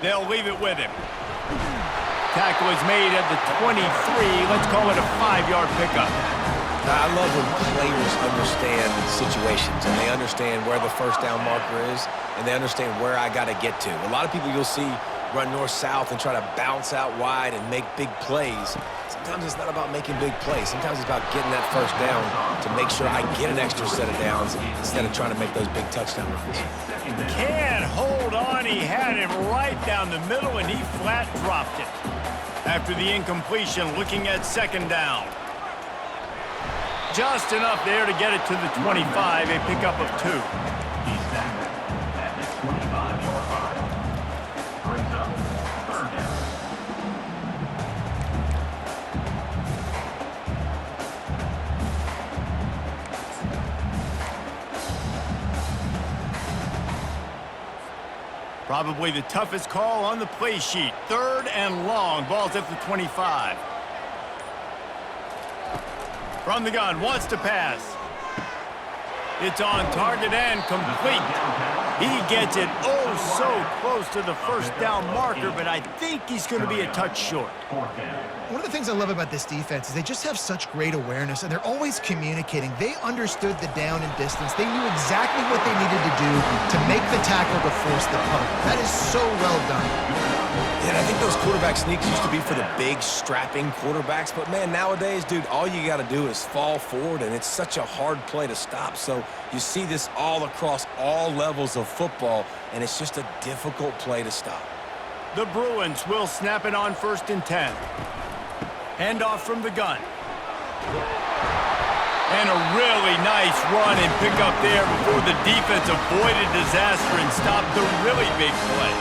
They'll leave it with him. Tackle is made at the 23. Let's call it a 5-yard pickup. I love when players understand situations and they understand where the first down marker is and they understand where I got to get to. A lot of people you'll see run north-south and try to bounce out wide and make big plays. Sometimes it's not about making big plays. Sometimes it's about getting that first down to make sure I get an extra set of downs instead of trying to make those big touchdown runs. Can't hold on. He had it right down the middle, and he flat dropped it. After the incompletion, looking at second down. Just enough there to get it to the 25, a pickup of 2. He's back at the 25-yard line. Brings up third down. Probably the toughest call on the play sheet. 3rd and long. Ball's at the 25. From the gun, wants to pass. It's on target and complete. He gets it oh so close to the first down marker, but I think he's going to be a touch short. One of the things I love about this defense is they just have such great awareness, and they're always communicating. They understood the down and distance. They knew exactly what they needed to do to make the tackle to force the punt. That is so well done. And I think those quarterback sneaks used to be for the big, strapping quarterbacks. But, man, nowadays, dude, all you got to do is fall forward, and it's such a hard play to stop. So you see this all across all levels of football, and it's just a difficult play to stop. The Bruins will snap it on 1st and 10. Handoff from the gun. And a really nice run and pick up there before the defense avoided disaster and stopped the really big play.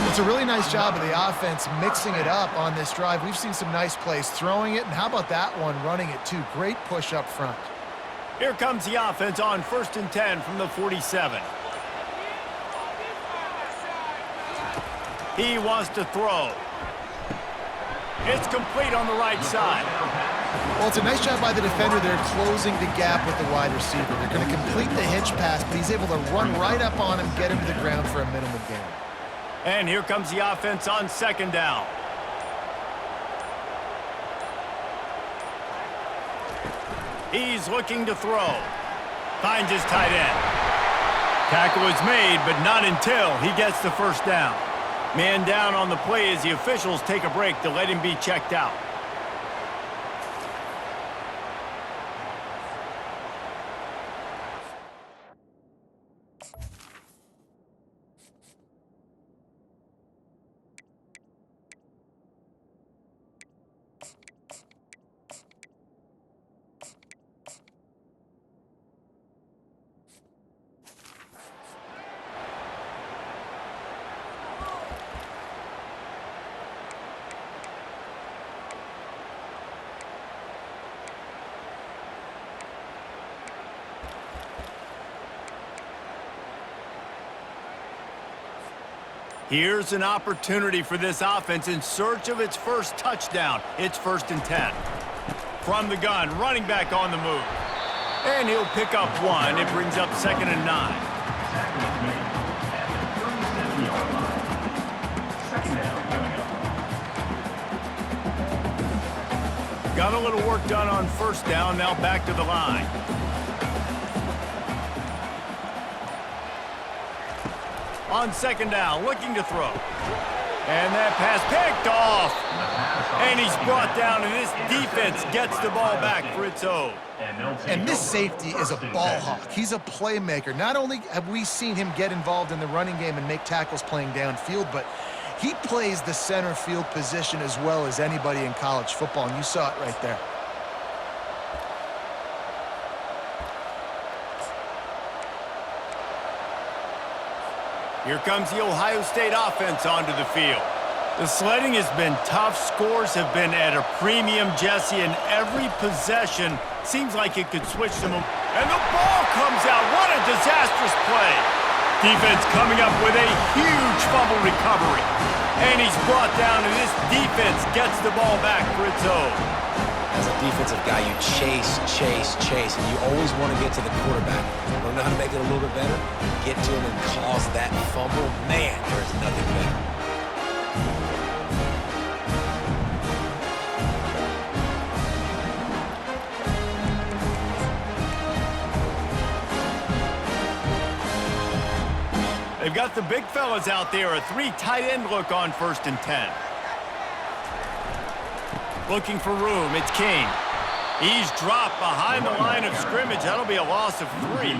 It's a really nice job of the offense mixing it up on this drive. We've seen some nice plays throwing it, and how about that one running it too? Great push up front. Here comes the offense on 1st and 10 from the 47. He wants to throw. It's complete on the right side. Well, it's a nice job by the defender there closing the gap with the wide receiver. They're going to complete the hitch pass, but he's able to run right up on him, get him to the ground for a minimal gain. And here comes the offense on 2nd down. He's looking to throw. Finds his tight end. Tackle is made, but not until he gets the first down. Man down on the play as the officials take a break to let him be checked out. Here's an opportunity for this offense in search of its first touchdown. It's 1st and 10. From the gun, running back on the move. And he'll pick up 1. It brings up 2nd and 9. Got a little work done on 1st down, now back to the line. On 2nd down, looking to throw. And that pass picked off. And he's brought down, and this defense gets the ball back for its own. And this safety is a ball hawk. He's a playmaker. Not only have we seen him get involved in the running game and make tackles playing downfield, but he plays the center field position as well as anybody in college football, and you saw it right there. Here comes the Ohio State offense onto the field. The sledding has been tough. Scores have been at a premium, Jesse, and every possession seems like it could switch them. And the ball comes out. What a disastrous play. Defense coming up with a huge fumble recovery. And he's brought down, and this defense gets the ball back for its own. As a defensive guy, you chase, and you always want to get to the quarterback. You want to know how to make it a little bit better? Get to him and cause that fumble. Man, there's nothing better. They've got the big fellas out there, a 3 tight end look on 1st and 10. Looking for room, it's King. He's dropped behind the line of scrimmage. That'll be a loss of 3.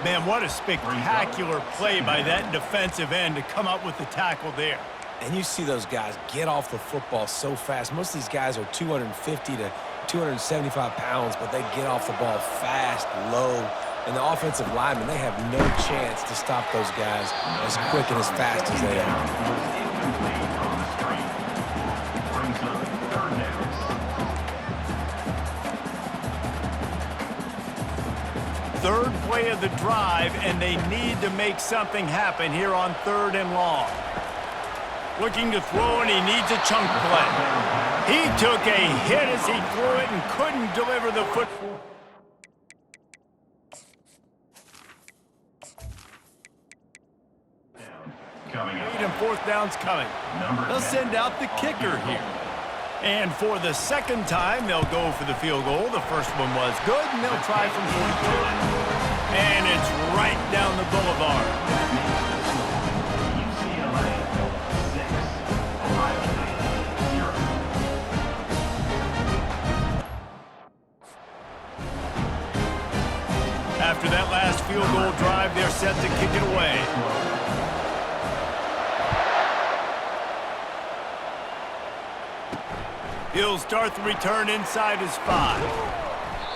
Man, what a spectacular play by that defensive end to come up with the tackle there. And you see those guys get off the football so fast. Most of these guys are 250 to 275 pounds, but they get off the ball fast, low. And the offensive linemen, they have no chance to stop those guys as quick and as fast as they are. Third play of the drive, and they need to make something happen here on 3rd and long. Looking to throw, and he needs a chunk play. He took a hit as he threw it and couldn't deliver the football. And 4th down's coming. They'll send out the kicker here. And for the 2nd time, they'll go for the field goal. The first one was good, and they'll try from 42. And it's right down the boulevard. UCLA 6, Ohio State 0. After that last field goal drive, they're set to kick it away. He'll start the return inside his 5.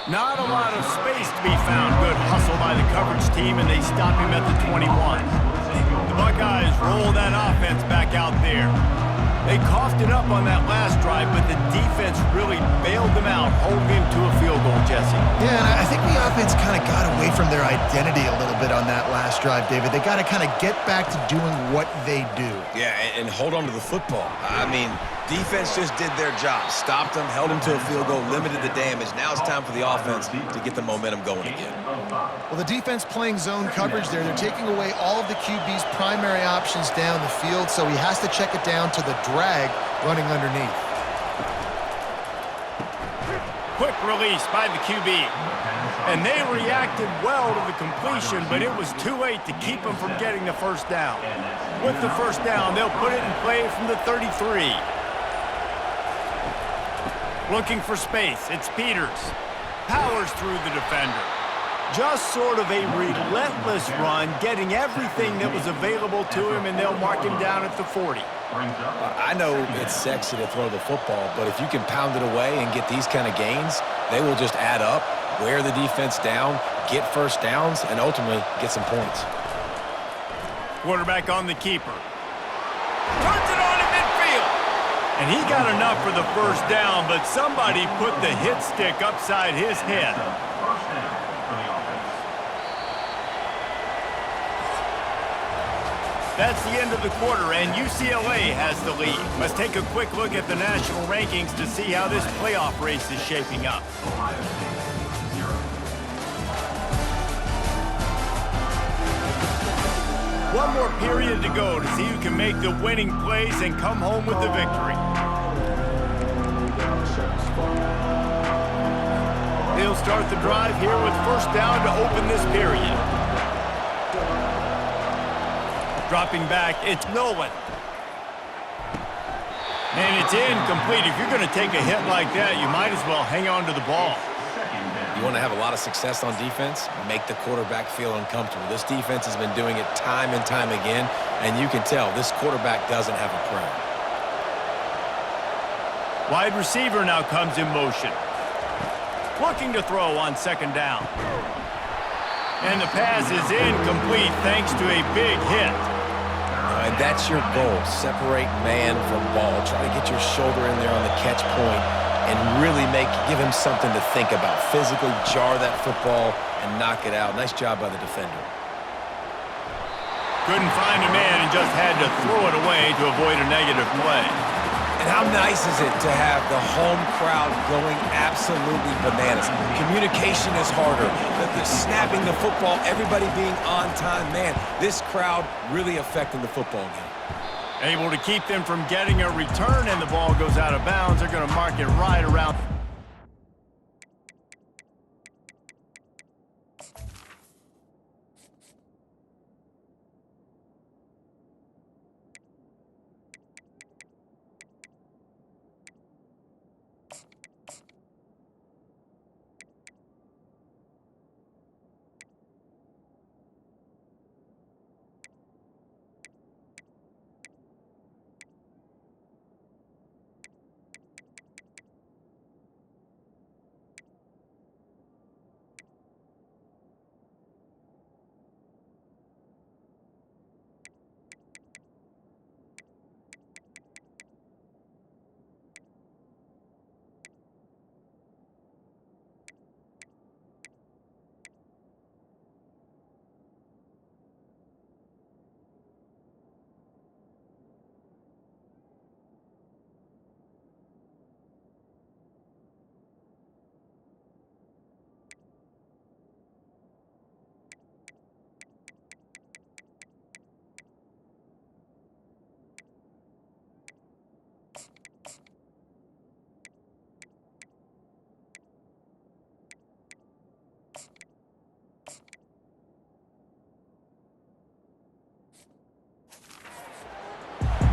Not a lot of space to be found. Good hustle by the coverage team, and they stop him at the 21. The Buckeyes roll that offense back out there. They coughed it up on that last drive, but the defense really bailed them out, holding him to a field goal, Jesse. Yeah, and I think the offense kind of got away from their identity a little bit on that last drive, David. They got to kind of get back to doing what they do. Yeah, and hold on to the football. I mean, defense just did their job. Stopped them, held them to a field goal, limited the damage. Now it's time for the offense to get the momentum going again. Well, the defense playing zone coverage there. They're taking away all of the QB's primary options down the field, so he has to check it down to the drag running underneath. Quick release by the QB. And they reacted well to the completion, but it was too late to keep them from getting the 1st down. With the 1st down, they'll put it in play from the 33. Looking for space, it's Peters. Powers through the defender. Just sort of a relentless run, getting everything that was available to him, and they'll mark him down at the 40. I know it's sexy to throw the football, but if you can pound it away and get these kind of gains, they will just add up, wear the defense down, get 1st downs, and ultimately get some points. Quarterback on the keeper. Turns it on in midfield. And he got enough for the 1st down, but somebody put the hit stick upside his head. First down for the offense. That's the end of the quarter, and UCLA has the lead. Let's take a quick look at the national rankings to see how this playoff race is shaping up. Ohio State 0. One more period to go to see who can make the winning plays and come home with the victory. They'll start the drive here with 1st down to open this period. Dropping back, it's Nolan. And it's incomplete. If you're going to take a hit like that, you might as well hang on to the ball. You want to have a lot of success on defense? Make the quarterback feel uncomfortable. This defense has been doing it time and time again, and you can tell this quarterback doesn't have a prayer. Wide receiver now comes in motion. Looking to throw on 2nd down. And the pass is incomplete thanks to a big hit. And that's your goal. Separate man from ball. Try to get your shoulder in there on the catch point and really give him something to think about. Physically jar that football and knock it out. Nice job by the defender. Couldn't find a man and just had to throw it away to avoid a negative play. And how nice is it to have the home crowd going absolutely bananas? Communication is harder. The snapping the football, everybody being on time. Man, this crowd really affecting the football game. Able to keep them from getting a return, and the ball goes out of bounds. They're going to mark it right around.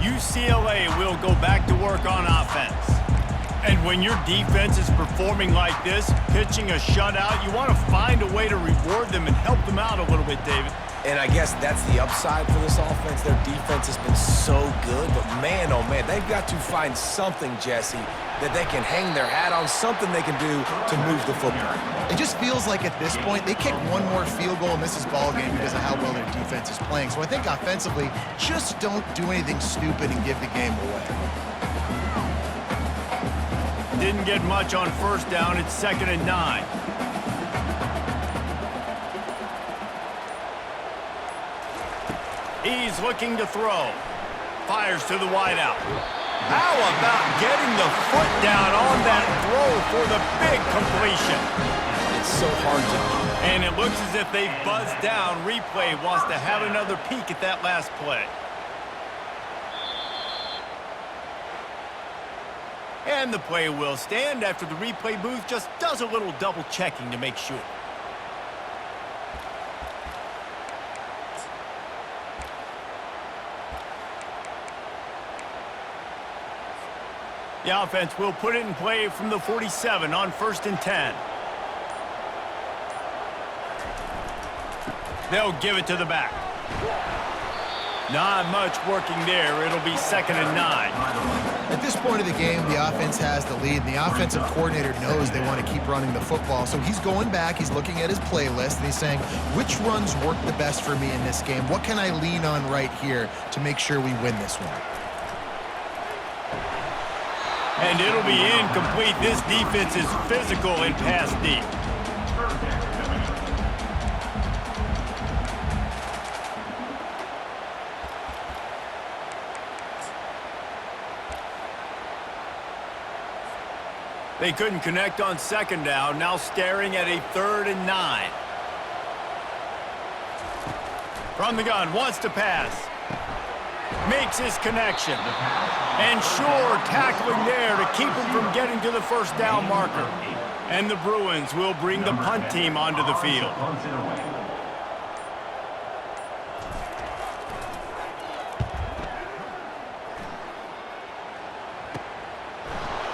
UCLA will go back to work on offense. And when your defense is performing like this, pitching a shutout, you want to find a way to reward them and help them out a little bit, David. And I guess that's the upside for this offense. Their defense has been so good, but man, oh man, they've got to find something, Jesse, that they can hang their hat on, something they can do to move the football. It just feels like at this point, they kick one more field goal and this is ball game because of how well their defense is playing. So I think offensively, just don't do anything stupid and give the game away. Didn't get much on first down. It's 2nd and 9. He's looking to throw. Fires to the wideout. How about getting the foot down on that throw for the big completion? It's so hard to do. And it looks as if they've buzzed down. Replay wants to have another peek at that last play. And the play will stand after the replay booth just does a little double checking to make sure. The offense will put it in play from the 47 on 1st and 10. They'll give it to the back. Not much working there. It'll be 2nd and 9. At this point of the game, the offense has the lead, and the offensive coordinator knows they want to keep running the football. So he's going back, he's looking at his playlist, and he's saying, which runs work the best for me in this game? What can I lean on right here to make sure we win this one? And it'll be incomplete. This defense is physical and pass deep. They couldn't connect on 2nd down. Now staring at a 3rd and 9. From the gun, wants to pass. Makes his connection. And sure, tackling there to keep him from getting to the 1st down marker. And the Bruins will bring the punt team onto the field.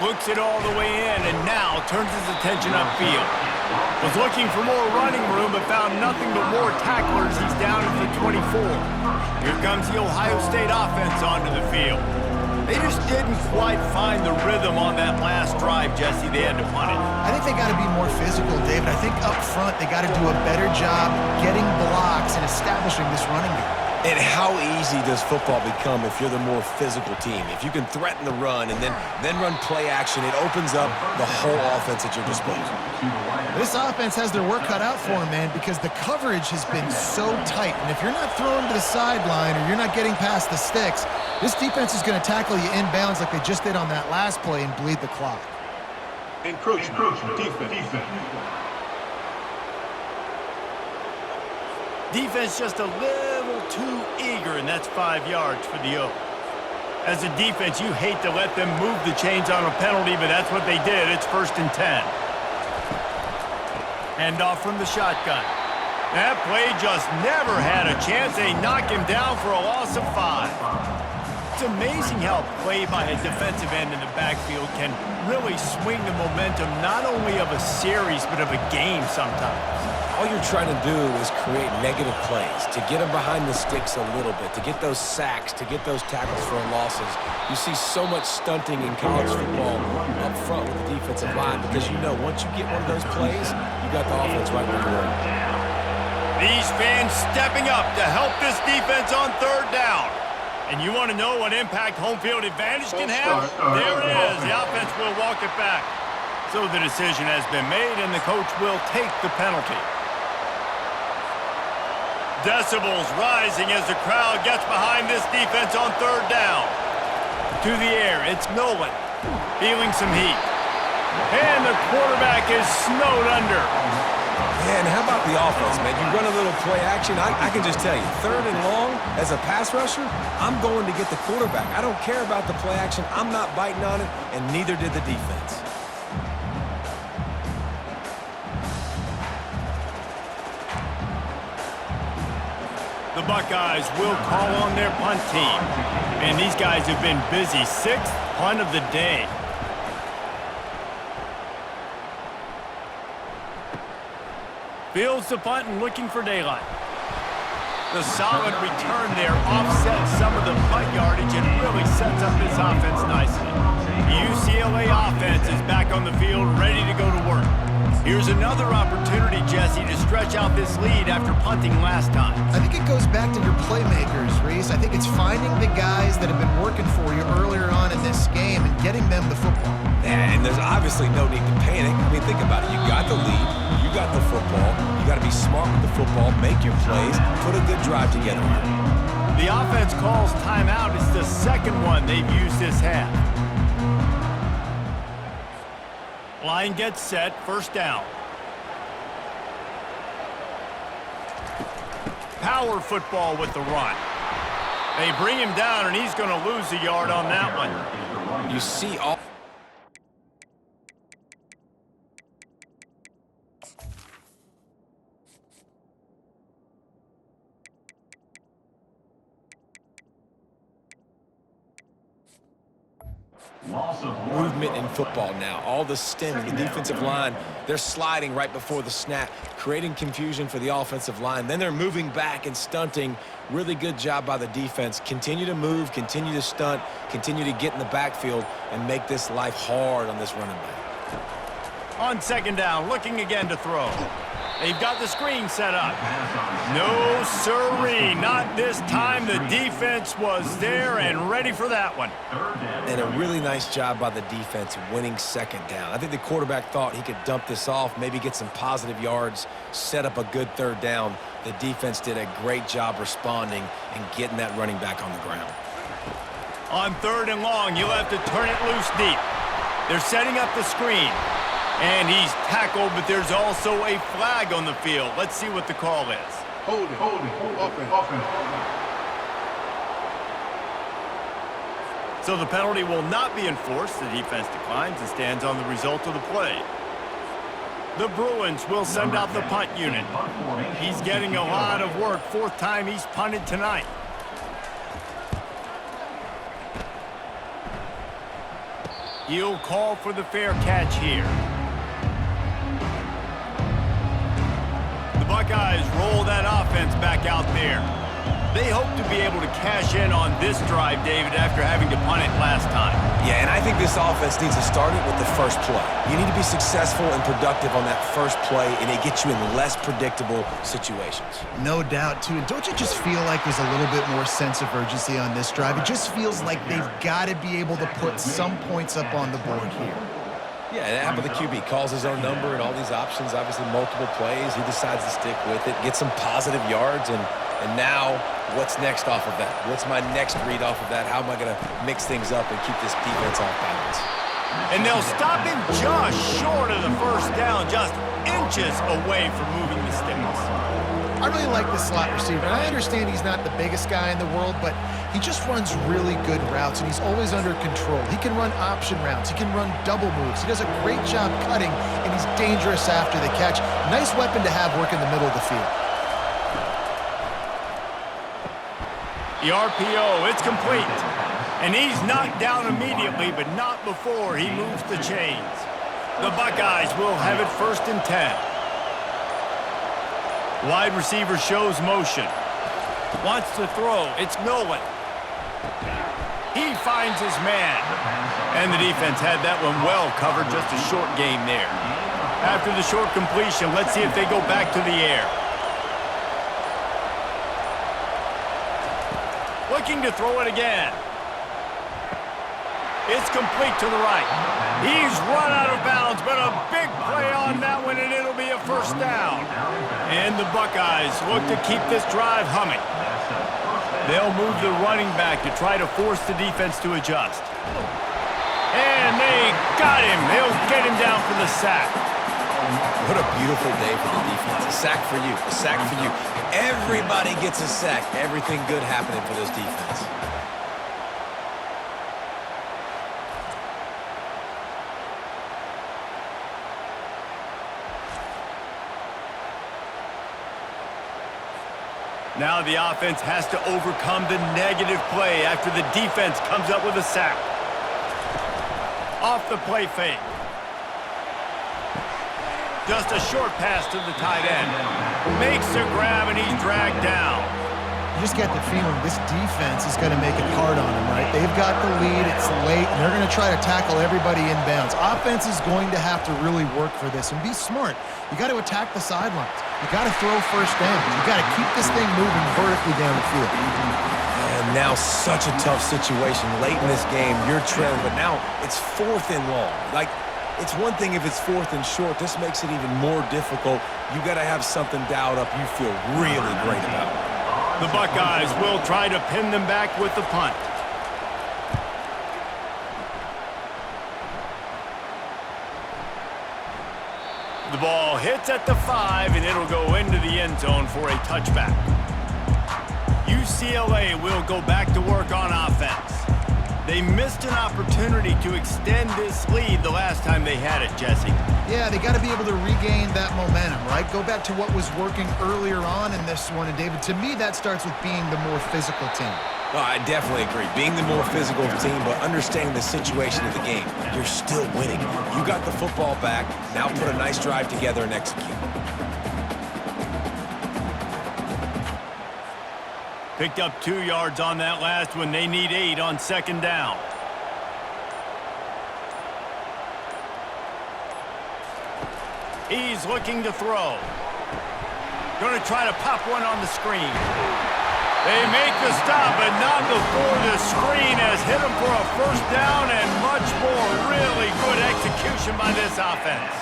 Looks it all the way in and now turns his attention upfield. Was looking for more running room but found nothing but more tacklers. He's down at the 24. Here comes the Ohio State offense onto the field. They just didn't quite find the rhythm on that last drive, Jesse. They had to punt it. I think they got to be more physical, David. I think up front they got to do a better job getting blocks and establishing this running game. And how easy does football become if you're the more physical team? If you can threaten the run and then run play action, it opens up the whole offense at your disposal. This offense has their work cut out for them, man, because the coverage has been so tight. And if you're not throwing to the sideline or you're not getting past the sticks, this defense is going to tackle you inbounds like they just did on that last play and bleed the clock. Encroachment. Defense. Defense just a little too eager, and that's 5 yards for the Oaks. As a defense, you hate to let them move the chains on a penalty, but that's what they did. It's 1st and 10. Hand off from the shotgun. That play just never had a chance. They knock him down for a loss of 5. It's amazing how play by a defensive end in the backfield can really swing the momentum not only of a series, but of a game sometimes. All you're trying to do is create negative plays, to get them behind the sticks a little bit, to get those sacks, to get those tackles for losses. You see so much stunting in college football up front with the defensive line because you know once you get one of those plays, you got the offense right where you want. These fans stepping up to help this defense on 3rd down. And you want to know what impact home field advantage can have? There it is. The offense will walk it back. So the decision has been made, and the coach will take the penalty. Decibels rising as the crowd gets behind this defense on 3rd down. To the air, it's Nolan, feeling some heat. And the quarterback is snowed under. Man, how about the offense, man? You run a little play action. I can just tell you, 3rd and long, as a pass rusher, I'm going to get the quarterback. I don't care about the play action. I'm not biting on it, and neither did the defense. The Buckeyes will call on their punt team. And these guys have been busy. Sixth punt of the day. Fields the punt and looking for daylight. The solid return there offsets some of the punt yardage and really sets up this offense nicely. The UCLA offense is back on the field, ready to go to work. Here's another opportunity, Jesse, to stretch out this lead after punting last time. I think it goes back to your playmakers, Reese. I think it's finding the guys that have been working for you earlier on in this game and getting them the football. And there's obviously no need to panic. I mean, think about it. You got the lead. You got the football. You got to be smart with the football, make your plays, put a good drive together. The offense calls timeout. It's the second one they've used this half. Line gets set, first down. Power football with the run. They bring him down, and he's going to lose a yard on that one. You see all... movement in football now. All the stem and the defensive line, they're sliding right before the snap, creating confusion for the offensive line. Then they're moving back and stunting. Really good job by the defense. Continue to move, continue to stunt, continue to get in the backfield and make this life hard on this running back. On second down, looking again to throw. They've got the screen set up. No, sirree, not this time. The defense was there and ready for that one. And a really nice job by the defense winning second down. I think the quarterback thought he could dump this off, maybe get some positive yards, set up a good third down. The defense did a great job responding and getting that running back on the ground. On third and long, you'll have to turn it loose deep. They're setting up the screen. And he's tackled, but there's also a flag on the field. Let's see what the call is. Hold it, offense. So the penalty will not be enforced. The defense declines and stands on the result of the play. The Bruins will send out the punt unit. He's getting a lot of work. Fourth time he's punted tonight. He'll call for the fair catch here. The Buckeyes roll that offense back out there. They hope to be able to cash in on this drive, David, after having to punt it last time. Yeah, and I think this offense needs to start it with the first play. You need to be successful and productive on that first play, and it gets you in less predictable situations. No doubt, too. And don't you just feel like there's a little bit more sense of urgency on this drive? It just feels like they've got to be able to put some points up on the board here. Yeah, it happened to the QB. Calls his own number and all these options, obviously multiple plays. He decides to stick with it, get some positive yards, and now what's next off of that? What's my next read off of that? How am I going to mix things up and keep this defense off balance? And they'll stop him just short of the first down, just inches away from moving the sticks. I really like this slot receiver. And I understand he's not the biggest guy in the world, but he just runs really good routes, and he's always under control. He can run option routes. He can run double moves. He does a great job cutting, and he's dangerous after the catch. Nice weapon to have work in the middle of the field. The RPO, it's complete. And he's knocked down immediately, but not before he moves the chains. The Buckeyes will have it 1st and 10. Wide receiver shows motion. Wants to throw. It's Millen. He finds his man. And the defense had that one well covered. Just a short game there. After the short completion, let's see if they go back to the air. Looking to throw it again. It's complete to the right. He's run out of bounds, but a big play on that one, and it'll be a first down. And the Buckeyes look to keep this drive humming. They'll move the running back to try to force the defense to adjust. And they got him. They'll get him down for the sack. What a beautiful day for the defense. A sack for you. A sack for you. Everybody gets a sack. Everything good happening for this defense. Now the offense has to overcome the negative play after the defense comes up with a sack. Off the play fake. Just a short pass to the tight end. Makes the grab and he's dragged down. You just get the feeling this defense is going to make it hard on them, right? They've got the lead, it's late, and they're going to try to tackle everybody inbounds. Offense is going to have to really work for this and be smart. You got to attack the sidelines. You got to throw first down. You got to keep this thing moving vertically down the field. And now such a tough situation. Late in this game, you're trailing, but now it's 4th and long. Like, it's one thing if it's 4th and short. This makes it even more difficult. You got to have something dialed up you feel really great about. The Buckeyes will try to pin them back with the punt. The ball hits at the 5, and it'll go into the end zone for a touchback. UCLA will go back to work on offense. They missed an opportunity to extend this lead the last time they had it, Jesse. Yeah, they got to be able to regain that momentum, right? Go back to what was working earlier on in this one. And, David, to me, that starts with being the more physical team. Well, I definitely agree. Being the more physical team, but understanding the situation of the game. You're still winning. You got the football back. Now put a nice drive together and execute. Picked up 2 yards on that last one. They need 8 on 2nd down. He's looking to throw. Going to try to pop one on the screen. They make the stop, but not before the screen has hit them for a first down and much more. Really good execution by this offense.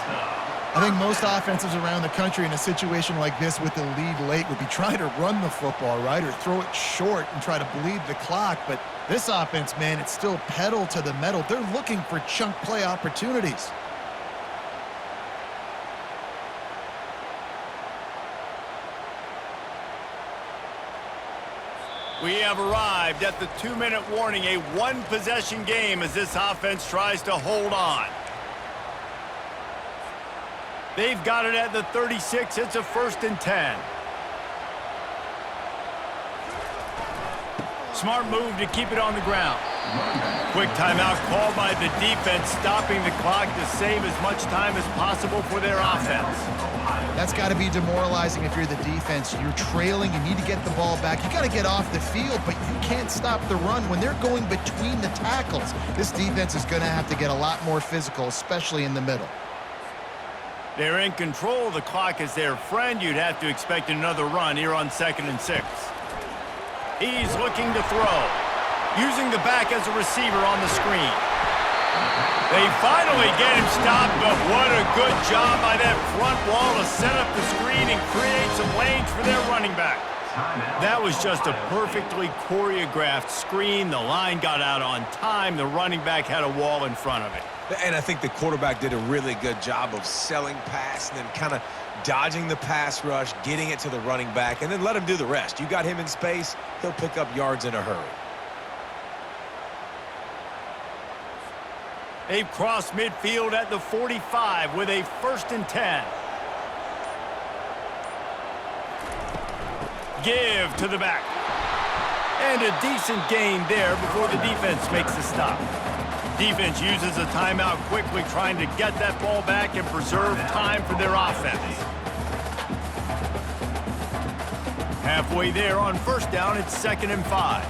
I think most offenses around the country in a situation like this with the lead late would be trying to run the football, right, or throw it short and try to bleed the clock. But this offense, man, it's still pedal to the metal. They're looking for chunk play opportunities. We have arrived at the 2-minute warning, a one-possession game as this offense tries to hold on. They've got it at the 36. It's a 1st and 10. Smart move to keep it on the ground. Quick timeout called by the defense, stopping the clock to save as much time as possible for their offense. That's got to be demoralizing if you're the defense. You're trailing. You need to get the ball back. You got to get off the field, but you can't stop the run when they're going between the tackles. This defense is going to have to get a lot more physical, especially in the middle. They're in control of the clock as their friend. You'd have to expect another run here on 2nd and 6. He's looking to throw. Using the back as a receiver on the screen. They finally get him stopped, but what a good job by that front wall to set up the screen and create some lanes for their running back. That was just a perfectly choreographed screen. The line got out on time. The running back had a wall in front of it. And I think the quarterback did a really good job of selling pass and then kind of dodging the pass rush, getting it to the running back, and then let him do the rest. You got him in space, he'll pick up yards in a hurry. They've crossed midfield at the 45 with a 1st and 10. Give to the back. And a decent gain there before the defense makes the stop. Defense uses a timeout quickly, trying to get that ball back and preserve time for their offense. Halfway there on 1st down, it's 2nd and 5.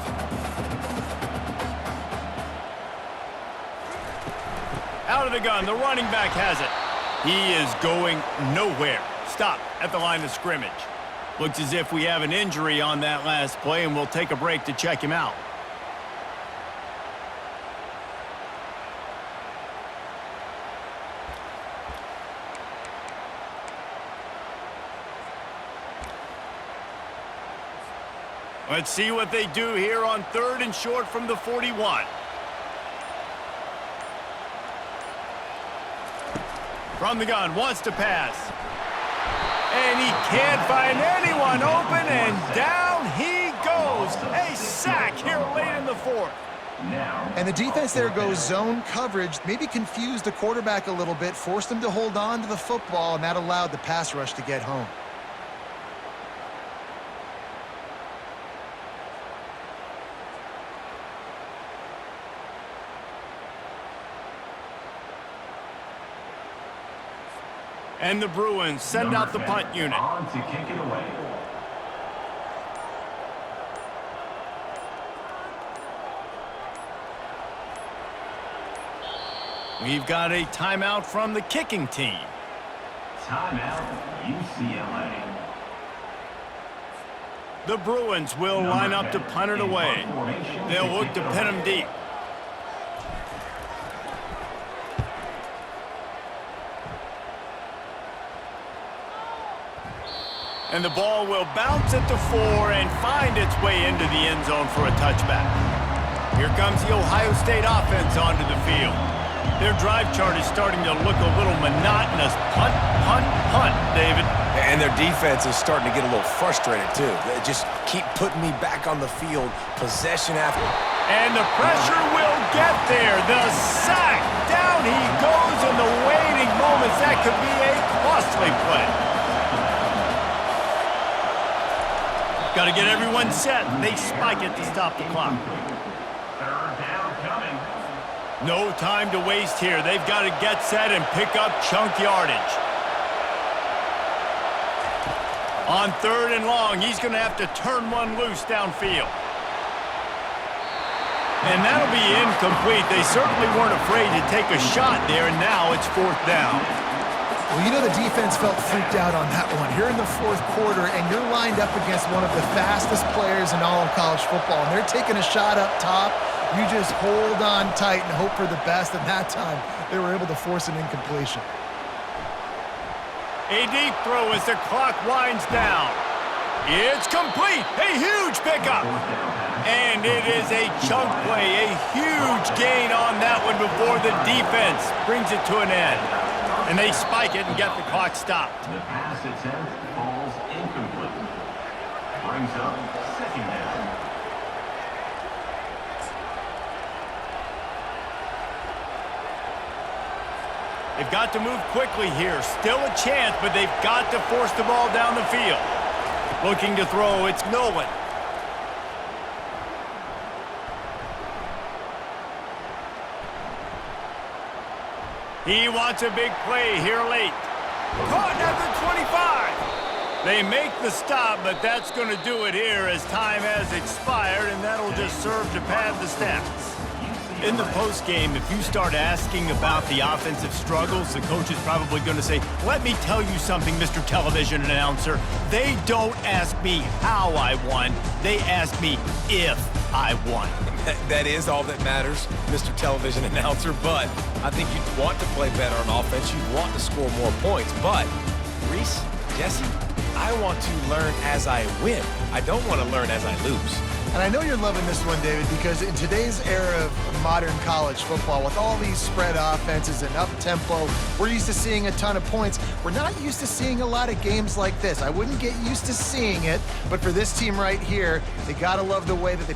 Out of the gun, the running back has it. He is going nowhere. Stop at the line of scrimmage. Looks as if we have an injury on that last play, and we'll take a break to check him out. Let's see what they do here on 3rd and short from the 41. From the gun, wants to pass. And he can't find anyone open, and down he goes. A sack here late in the 4th. And the defense there goes zone coverage, maybe confused the quarterback a little bit, forced him to hold on to the football, and that allowed the pass rush to get home. And the Bruins send out the punt unit. On to kick it away. We've got a timeout from the kicking team. Timeout, UCLA. The Bruins will line up to punt it away. They'll look to pin them deep. And the ball will bounce at the 4 and find its way into the end zone for a touchback. Here comes the Ohio State offense onto the field. Their drive chart is starting to look a little monotonous. Punt, punt, punt, David. And their defense is starting to get a little frustrated, too. They just keep putting me back on the field, possession after. And the pressure will get there. The sack. Down he goes in the waiting moments. That could be a costly play. Got to get everyone set. They spike it to stop the clock. Third down coming. No time to waste here. They've got to get set and pick up chunk yardage. On 3rd and long, he's going to have to turn one loose downfield. And that'll be incomplete. They certainly weren't afraid to take a shot there, and now it's 4th down. Well, you know the defense felt freaked out on that one. You're in the 4th quarter, and you're lined up against one of the fastest players in all of college football, and they're taking a shot up top. You just hold on tight and hope for the best, and that time they were able to force an incompletion. A deep throw as the clock winds down. It's complete. A huge pickup. And it is a chunk play, a huge gain on that one before the defense brings it to an end. And they spike it and get the clock stopped. The pass attempt falls incomplete. Brings up 2nd down. They've got to move quickly here. Still a chance, but they've got to force the ball down the field. Looking to throw, it's Nolan. He wants a big play here late. Caught at the 25. They make the stop, but that's going to do it here as time has expired, and that'll just serve to pad the stats. In the postgame, if you start asking about the offensive struggles, the coach is probably going to say, let me tell you something, Mr. Television Announcer. They don't ask me how I won. They ask me if I won. That is all that matters, Mr. Television Announcer, but I think you'd want to play better on offense. You'd want to score more points, but Reese, Jesse, I want to learn as I win. I don't want to learn as I lose. And I know you're loving this one, David, because in today's era of modern college football, with all these spread offenses and up-tempo, we're used to seeing a ton of points. We're not used to seeing a lot of games like this. I wouldn't get used to seeing it, but for this team right here, they got to love the way that they